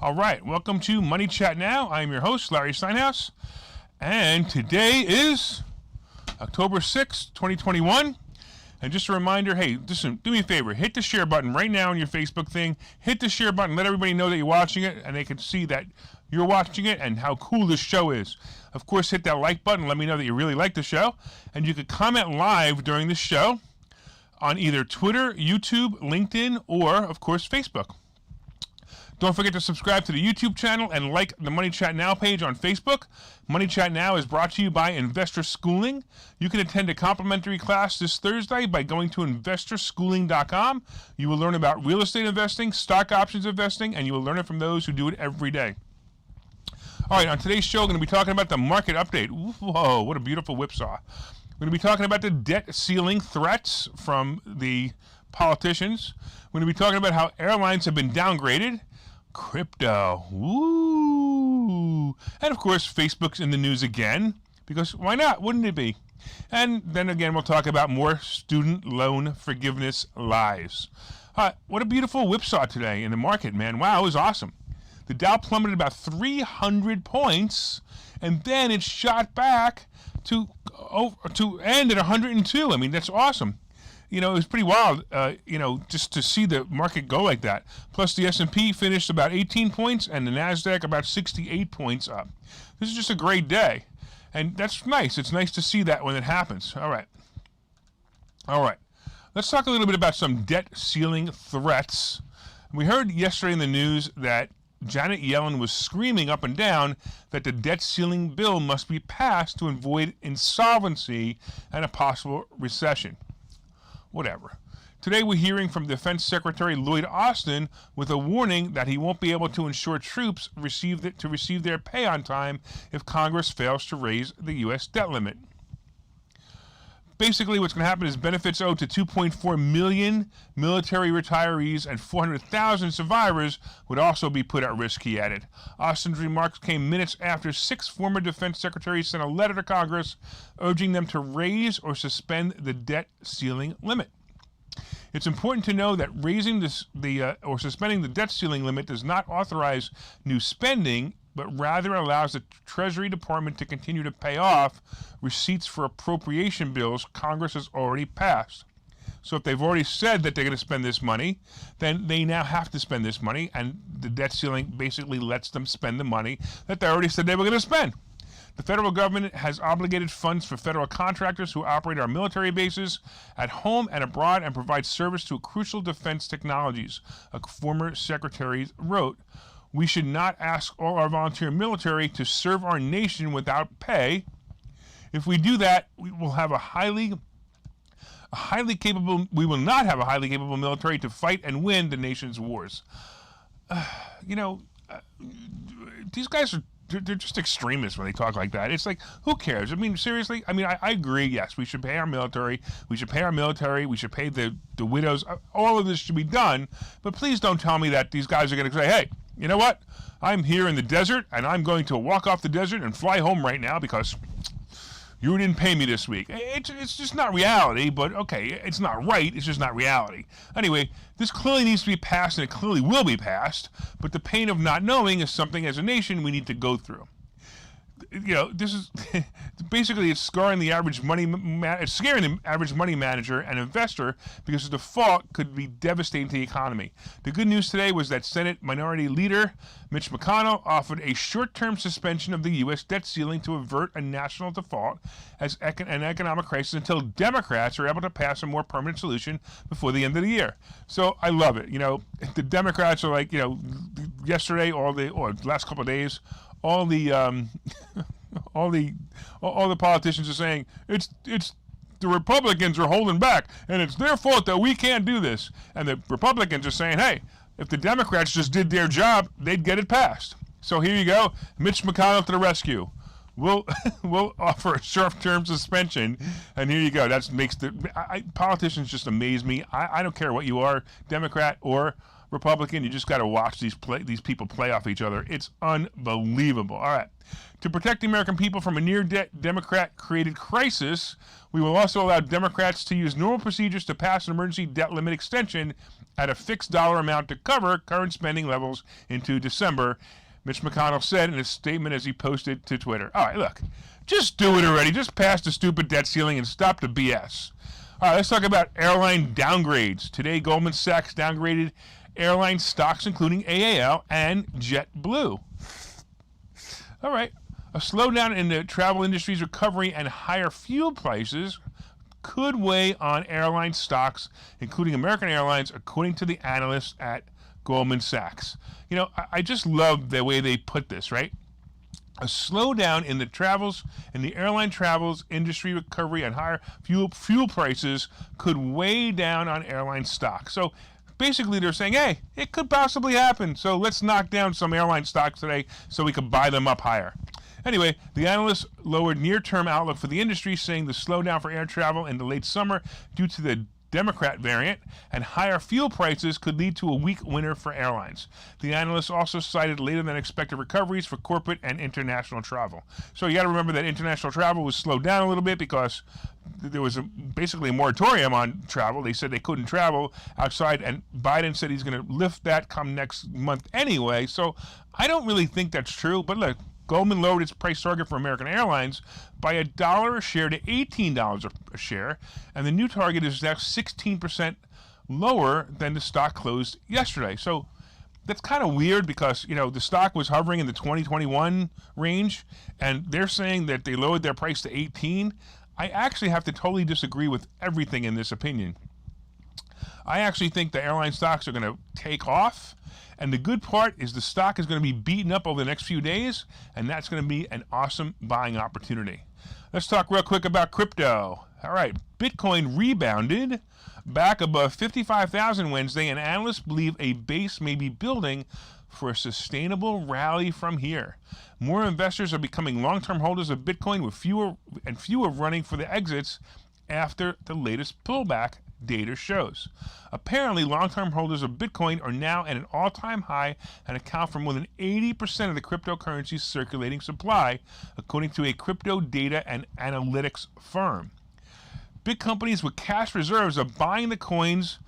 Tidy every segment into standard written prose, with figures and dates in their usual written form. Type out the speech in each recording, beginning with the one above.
All right, welcome to Money Chat Now. I am your host, Larry Steinhouse, and today is October 6th, 2021. And just a reminder, hey, listen, do me a favor, hit the share button right now on your Facebook thing. Hit the share button, let everybody know that you're watching it, and they can see that you're watching it and how cool this show is. Of course, hit that like button, let me know that you really like the show. And you can comment live during the show on either Twitter, YouTube, LinkedIn, or, of course, Facebook. Don't forget to subscribe to the YouTube channel and like the Money Chat Now page on Facebook. Money Chat Now is brought to you by Investor Schooling. You can attend a complimentary class this Thursday by going to investorschooling.com. You will learn about real estate investing, stock options investing, and you will learn it from those who do it every day. All right, on today's show, we're going to be talking about the market update. Whoa, what a beautiful whipsaw. We're going to be talking about the debt ceiling threats from the politicians. We're going to be talking about how airlines have been downgraded. Crypto, woo! And of course, Facebook's in the news again, because why not? Wouldn't it be? And then again, we'll talk about more student loan forgiveness lies. What a beautiful whipsaw today in the market, man. Wow, it was awesome. The Dow plummeted about 300 points, and then it shot back to end at 102. I mean, that's awesome. You know, it was pretty wild, just to see the market go like that. Plus, the S&P finished about 18 points and the NASDAQ about 68 points up. This is just a great day. And that's nice. It's nice to see that when it happens. All right. Let's talk a little bit about some debt ceiling threats. We heard yesterday in the news that Janet Yellen was screaming up and down that the debt ceiling bill must be passed to avoid insolvency and a possible recession. Whatever. Today we're hearing from Defense Secretary Lloyd Austin with a warning that he won't be able to ensure troops receive their pay on time if Congress fails to raise the U.S. debt limit. Basically, what's going to happen is benefits owed to 2.4 million military retirees and 400,000 survivors would also be put at risk, he added. Austin's remarks came minutes after 6 former defense secretaries sent a letter to Congress urging them to raise or suspend the debt ceiling limit. It's important to know that raising or suspending the debt ceiling limit does not authorize new spending, but rather allows the Treasury Department to continue to pay off receipts for appropriation bills Congress has already passed. So if they've already said that they're going to spend this money, then they now have to spend this money, and the debt ceiling basically lets them spend the money that they already said they were going to spend. The federal government has obligated funds for federal contractors who operate our military bases at home and abroad and provide service to crucial defense technologies, a former secretary wrote. We should not ask all our volunteer military to serve our nation without pay. If we do that, we will not have a highly capable military to fight and win the nation's wars. These guys they're just extremists when they talk like that. It's like, who cares? I mean, seriously? I mean, I agree, yes, we should pay our military. We should pay the widows. All of this should be done. But please don't tell me that these guys are going to say, hey, you know what? I'm here in the desert, and I'm going to walk off the desert and fly home right now because you didn't pay me this week. It's just not reality, but okay, it's not right. It's just not reality. Anyway, this clearly needs to be passed, and it clearly will be passed, but the pain of not knowing is something as a nation we need to go through. This is basically it's scaring the average money manager and investor because the default could be devastating to the economy. The good news today was that Senate Minority Leader Mitch McConnell offered a short-term suspension of the U.S. debt ceiling to avert a national default as an economic crisis until Democrats are able to pass a more permanent solution before the end of the year. So I love it. The Democrats are like, yesterday or the last couple of days, all the politicians are saying it's the Republicans are holding back and it's their fault that we can't do this. And the Republicans are saying, hey, if the Democrats just did their job, they'd get it passed. So here you go, Mitch McConnell to the rescue. We'll offer a short-term suspension, and here you go. That makes politicians just amaze me. I don't care what you are, Democrat or Republican. You just got to watch these people play off each other. It's unbelievable. All right. To protect the American people from a near-Democrat-created crisis, we will also allow Democrats to use normal procedures to pass an emergency debt limit extension at a fixed dollar amount to cover current spending levels into December, Mitch McConnell said in a statement as he posted to Twitter. All right, look, just do it already. Just pass the stupid debt ceiling and stop the BS. All right, let's talk about airline downgrades. Today, Goldman Sachs downgraded airline stocks, including AAL and JetBlue. All right, a slowdown in the travel industry's recovery and higher fuel prices could weigh on airline stocks, including American Airlines, according to the analysts at Goldman Sachs. You know, I just love the way they put this, right? A slowdown in the airline travels industry recovery and higher fuel prices could weigh down on airline stocks. So basically they're saying, hey, it could possibly happen. So let's knock down some airline stocks today so we can buy them up higher. Anyway, the analysts lowered near-term outlook for the industry, saying the slowdown for air travel in the late summer due to the Democrat variant and higher fuel prices could lead to a weak winter for airlines. The analysts also cited later than expected recoveries for corporate and international travel. So you got to remember that international travel was slowed down a little bit because there was basically a moratorium on travel. They said they couldn't travel outside, and Biden said he's going to lift that come next month anyway. So I don't really think that's true. But look, Goldman lowered its price target for American Airlines by $1 a share to $18 a share, and the new target is now 16% lower than the stock closed yesterday. So that's kind of weird because, you know, the stock was hovering in the 2021 range, and they're saying that they lowered their price to 18. I actually have to totally disagree with everything in this opinion. I actually think the airline stocks are going to take off. And the good part is the stock is going to be beaten up over the next few days, and that's going to be an awesome buying opportunity. Let's talk real quick about crypto. All right, Bitcoin rebounded back above 55,000 Wednesday, and analysts believe a base may be building for a sustainable rally from here. More investors are becoming long-term holders of Bitcoin, with fewer running for the exits after the latest pullback, data shows. Apparently, long-term holders of Bitcoin are now at an all-time high and account for more than 80% of the cryptocurrency's circulating supply, according to a crypto data and analytics firm. Big companies with cash reserves are buying the coins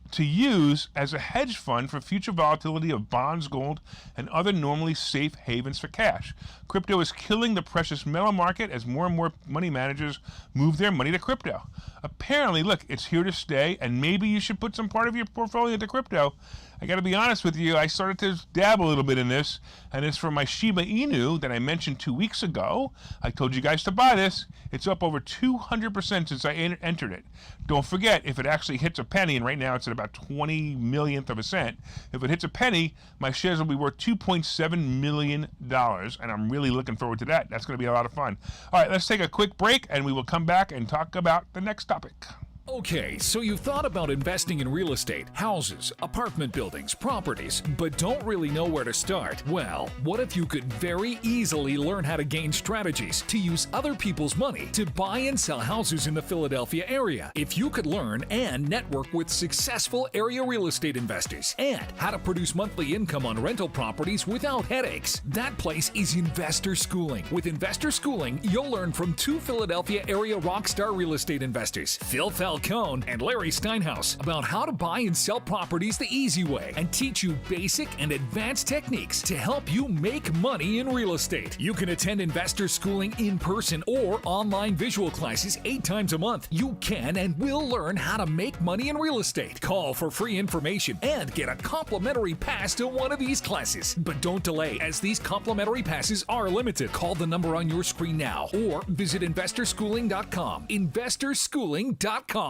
to use as a hedge fund for future volatility of bonds, gold, and other normally safe havens for cash. Crypto is killing the precious metal market as more and more money managers move their money to crypto. Apparently, look, it's here to stay, and maybe you should put some part of your portfolio into crypto. I got to be honest with you, I started to dabble a little bit in this, and it's from my Shiba Inu that I mentioned 2 weeks ago. I told you guys to buy this. It's up over 200% since I entered it. Don't forget, if it actually hits a penny, and right now it's at about 20 millionth of a cent, if it hits a penny, my shares will be worth $2.7 million, and I'm really looking forward to that. That's going to be a lot of fun. All right, let's take a quick break, and we will come back and talk about the next topic. Okay, so you've thought about investing in real estate, houses, apartment buildings, properties, but don't really know where to start? Well, what if you could very easily learn how to gain strategies to use other people's money to buy and sell houses in the Philadelphia area? If you could learn and network with successful area real estate investors and how to produce monthly income on rental properties without headaches, that place is Investor Schooling. With Investor Schooling, you'll learn from 2 Philadelphia area rockstar real estate investors, Phil Falcone and Larry Steinhouse, about how to buy and sell properties the easy way and teach you basic and advanced techniques to help you make money in real estate. You can attend Investor Schooling in person or online visual classes 8 times a month. You can and will learn how to make money in real estate. Call for free information and get a complimentary pass to one of these classes. But don't delay, as these complimentary passes are limited. Call the number on your screen now or visit investorschooling.com. investorschooling.com.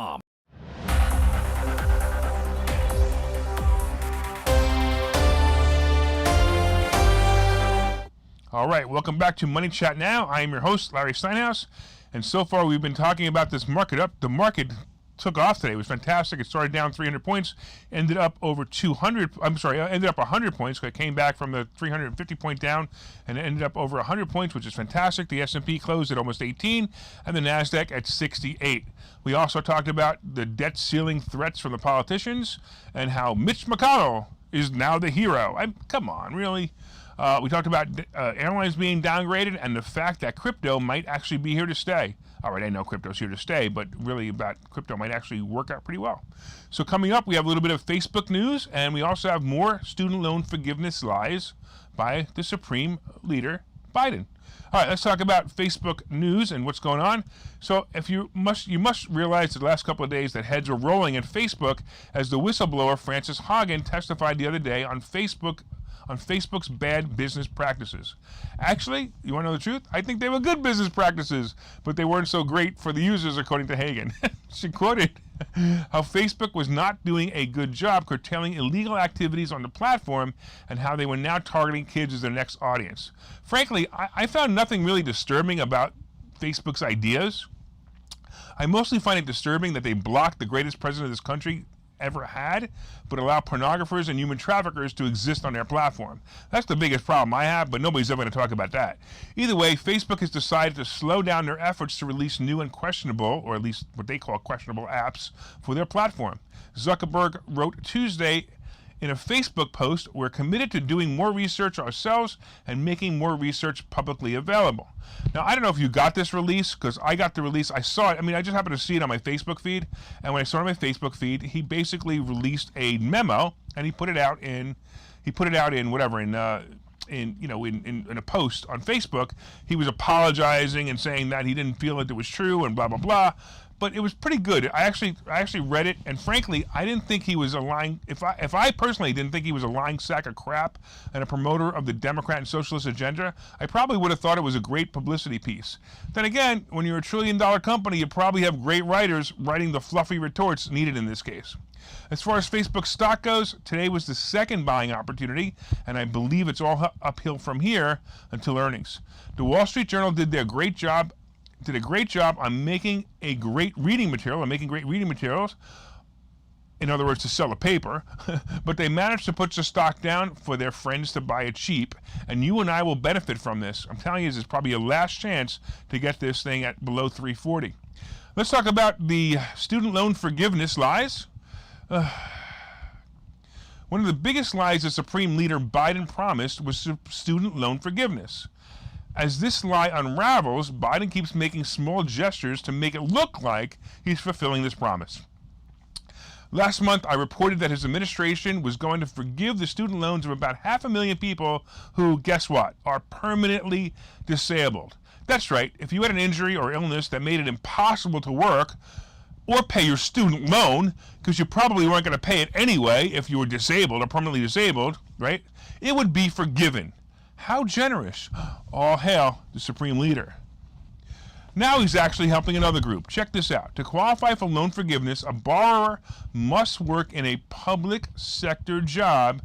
All right, welcome back to Money Chat Now. I am your host, Larry Steinhouse, and so far we've been talking about this market up. The market took off today. It was fantastic. It started down 300 points, ended up over 200. Ended up 100 points. It came back from the 350 point down, and it ended up over 100 points, which is fantastic. The S&P closed at almost 18, and the Nasdaq at 68. We also talked about the debt ceiling threats from the politicians and how Mitch McConnell is now the hero. Come on, really? We talked about airlines being downgraded and the fact that crypto might actually be here to stay. All right, I know crypto's here to stay, but really about crypto might actually work out pretty well. So coming up, we have a little bit of Facebook news, and we also have more student loan forgiveness lies by the Supreme Leader, Biden. All right, let's talk about Facebook news and what's going on. So you must realize that the last couple of days that heads are rolling at Facebook as the whistleblower Frances Haugen testified the other day on Facebook's bad business practices. Actually, you want to know the truth? I think they were good business practices, but they weren't so great for the users, according to Hagen. She quoted how Facebook was not doing a good job curtailing illegal activities on the platform and how they were now targeting kids as their next audience. Frankly, I found nothing really disturbing about Facebook's ideas. I mostly find it disturbing that they blocked the greatest president this country ever had, but allow pornographers and human traffickers to exist on their platform. That's the biggest problem I have, but nobody's ever going to talk about that. Either way, Facebook has decided to slow down their efforts to release new and questionable, or at least what they call questionable apps, for their platform. Zuckerberg wrote Tuesday in a Facebook post, "We're committed to doing more research ourselves and making more research publicly available." Now, I don't know if you got this release, because I got the release. I saw it. I mean, I just happened to see it on my Facebook feed. And when I saw it on my Facebook feed, he basically released a memo, and he put it out in a post on Facebook. He was apologizing and saying that he didn't feel that it was true and blah, blah, blah. But it was pretty good. I actually read it, and frankly, I didn't think he was a lying. If I personally didn't think he was a lying sack of crap and a promoter of the Democrat and socialist agenda, I probably would have thought it was a great publicity piece. Then again, when you're a $1 trillion company, you probably have great writers writing the fluffy retorts needed in this case. As far as Facebook stock goes, today was the second buying opportunity, and I believe it's all uphill from here until earnings. The Wall Street Journal did a great job on making great reading materials, in other words, to sell a paper, but they managed to put the stock down for their friends to buy it cheap, and you and I will benefit from this. I'm telling you, this is probably a last chance to get this thing at below 340. Let's talk about the student loan forgiveness lies. One of the biggest lies the Supreme Leader Biden promised was student loan forgiveness. As this lie unravels, Biden keeps making small gestures to make it look like he's fulfilling this promise. Last month, I reported that his administration was going to forgive the student loans of about 500,000 people who, guess what, are permanently disabled. That's right, if you had an injury or illness that made it impossible to work or pay your student loan, because you probably weren't going to pay it anyway if you were disabled or permanently disabled, right, it would be forgiven. How generous. All hail the Supreme Leader. Now he's actually helping another group. Check this out. To qualify for loan forgiveness, a borrower must work in a public sector job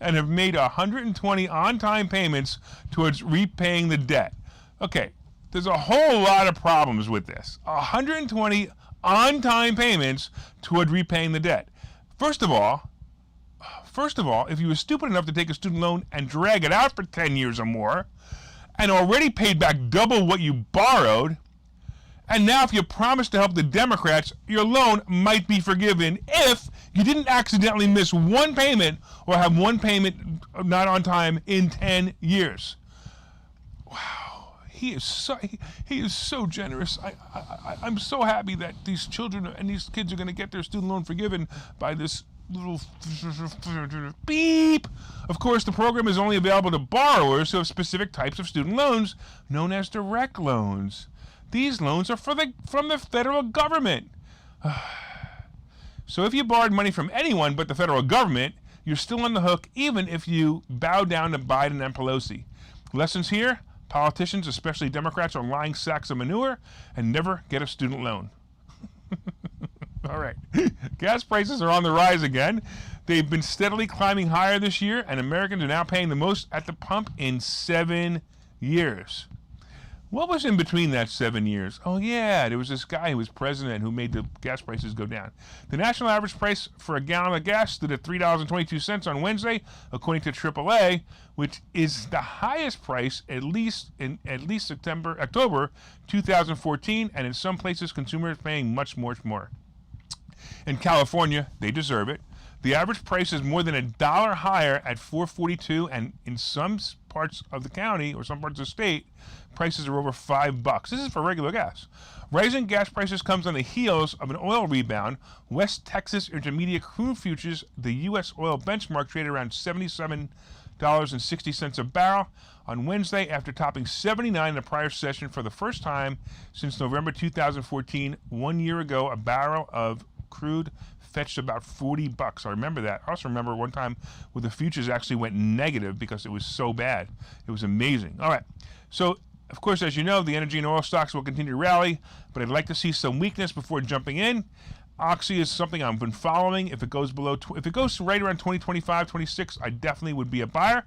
and have made 120 on-time payments towards repaying the debt. Okay, there's a whole lot of problems with this. 120 on-time payments toward repaying the debt. First of all, if you were stupid enough to take a student loan and drag it out for 10 years or more, and already paid back double what you borrowed, and now if you promise to help the Democrats, your loan might be forgiven if you didn't accidentally miss one payment or have one payment not on time in 10 years. Wow, he is so generous. I'm so happy that these children and these kids are going to get their student loan forgiven by this little beep. Of course, the program is only available to borrowers who have specific types of student loans known as direct loans. These loans are from the federal government. So if you borrowed money from anyone but the federal government, you're still on the hook even if you bow down to Biden and Pelosi. Lessons here: politicians, especially Democrats, are lying sacks of manure and never get a student loan. All right. Gas prices are on the rise again. They've been steadily climbing higher this year, and Americans are now paying the most at the pump in 7 years. What was in between that 7 years? Oh, yeah, there was this guy who was president who made the gas prices go down. The national average price for a gallon of gas stood at $3.22 on Wednesday, according to AAA, which is the highest price at least October 2014, and in some places consumers are paying much more. In California, they deserve it. The average price is more than $1 higher at $4.42, and in some parts of the county or some parts of the state, prices are over $5. This is for regular gas. Rising gas prices comes on the heels of an oil rebound. West Texas Intermediate crude futures, the U.S. oil benchmark, traded around $77.60 a barrel on Wednesday after topping 79 in the prior session for the first time since November 2014. 1 year ago, a barrel of crude fetched about $40. I remember that. I also remember one time where the futures actually went negative because it was so bad. It was amazing. All right. So, of course, as you know, the energy and oil stocks will continue to rally, but I'd like to see some weakness before jumping in. Oxy is something I've been following. If it goes if it goes right around 2025, 26, I definitely would be a buyer.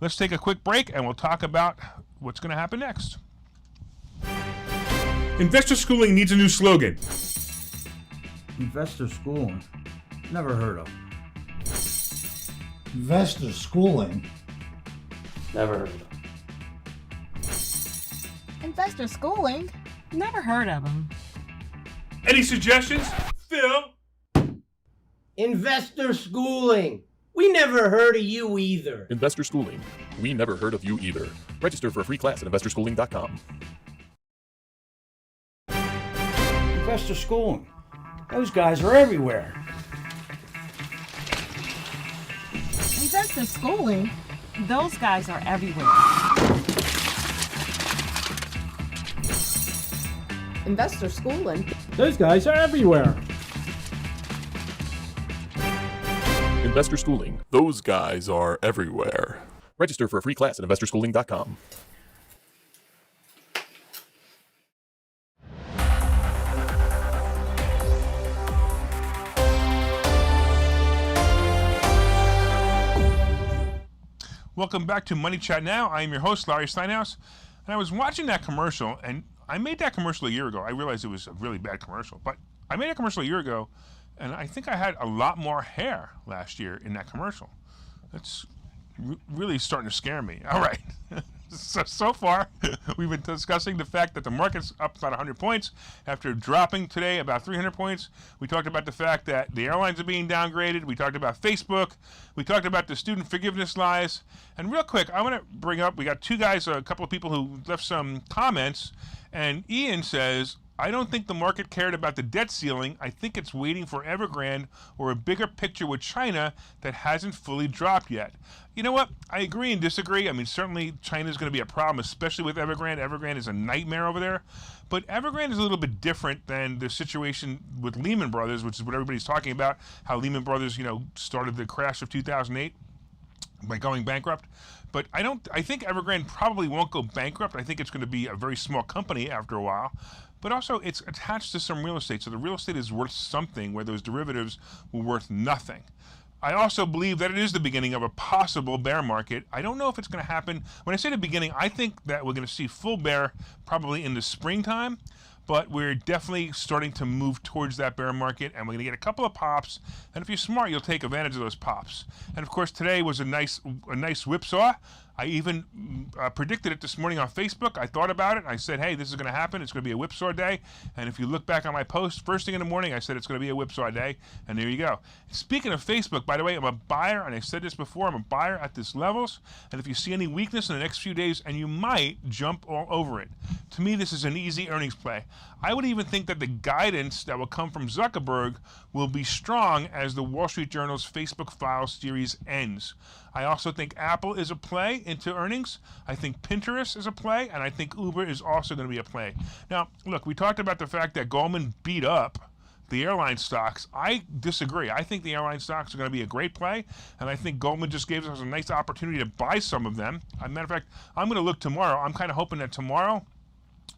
Let's take a quick break and we'll talk about what's going to happen next. Investor schooling needs a new slogan. Investor schooling? Never heard of. Investor schooling? Never heard of them. Investor schooling? Never heard of them. Any suggestions? Phil? Investor schooling. We never heard of you either. Investor Schooling. We never heard of you either. Register for a free class at investorschooling.com. Investor schooling? Those guys are everywhere. Investor schooling? Those guys are everywhere. Investor schooling? Those guys are everywhere. Investor Schooling. Those guys are everywhere. Register for a free class at investorschooling.com. Welcome back to Money Chat Now. I am your host, Larry Steinhouse. And I was watching that commercial, and I made that commercial a year ago. I realized it was a really bad commercial, but I made a commercial a year ago, and I think I had a lot more hair last year in that commercial. That's really starting to scare me. All right. So far, we've been discussing the fact that the market's up about 100 points after dropping today about 300 points. We talked about the fact that the airlines are being downgraded. We talked about Facebook. We talked about the student forgiveness lies. And real quick, I want to bring up, we got two guys, a couple of people who left some comments. And Ian says, I don't think the market cared about the debt ceiling. I think it's waiting for Evergrande or a bigger picture with China that hasn't fully dropped yet. You know what? I agree and disagree. I mean, certainly China's going to be a problem, especially with Evergrande. Evergrande is a nightmare over there. But Evergrande is a little bit different than the situation with Lehman Brothers, which is what everybody's talking about, how Lehman Brothers, started the crash of 2008 by going bankrupt. But I think Evergrande probably won't go bankrupt. I think it's going to be a very small company after a while. But also, it's attached to some real estate. So the real estate is worth something where those derivatives were worth nothing. I also believe that it is the beginning of a possible bear market. I don't know if it's going to happen. When I say the beginning, I think that we're going to see full bear probably in the springtime. But we're definitely starting to move towards that bear market, and we're going to get a couple of pops. And if you're smart, you'll take advantage of those pops. And of course, today was a nice whipsaw. I even predicted it this morning on Facebook. I thought about it. I said, hey, this is going to happen. It's going to be a whipsaw day. And if you look back on my post, first thing in the morning, I said it's going to be a whipsaw day. And there you go. Speaking of Facebook, by the way, I'm a buyer, and I said this before, I'm a buyer at these levels. And if you see any weakness in the next few days, and you might jump all over it. To me, this is an easy earnings play. I would even think that the guidance that will come from Zuckerberg will be strong as the Wall Street Journal's Facebook Files series ends. I also think Apple is a play into earnings. I think Pinterest is a play, and I think Uber is also going to be a play. Now, look, we talked about the fact that Goldman beat up the airline stocks. I disagree. I think the airline stocks are going to be a great play, and I think Goldman just gave us a nice opportunity to buy some of them. As a matter of fact, I'm going to look tomorrow. I'm kind of hoping that tomorrow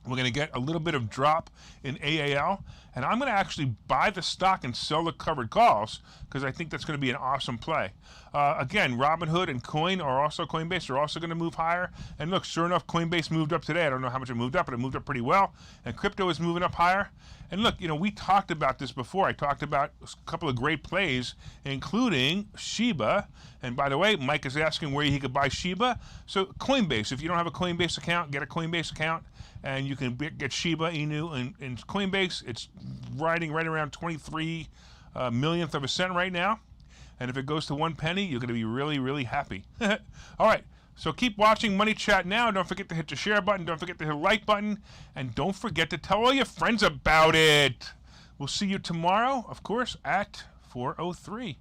we're going to get a little bit of drop in AAL, and I'm going to actually buy the stock and sell the covered calls because I think that's going to be an awesome play. Again, Robinhood and Coinbase are also going to move higher. And look, sure enough, Coinbase moved up today. I don't know how much it moved up, but it moved up pretty well. And crypto is moving up higher. And look, we talked about this before. I talked about a couple of great plays, including Shiba. And by the way, Mike is asking where he could buy Shiba. So Coinbase, if you don't have a Coinbase account, get a Coinbase account. And you can get Shiba Inu in Coinbase. It's riding right around 23 millionth of a cent right now. And if it goes to 1 penny, you're going to be really, really happy. All right. So keep watching Money Chat now. Don't forget to hit the share button. Don't forget to hit the like button. And don't forget to tell all your friends about it. We'll see you tomorrow, of course, at 4:03.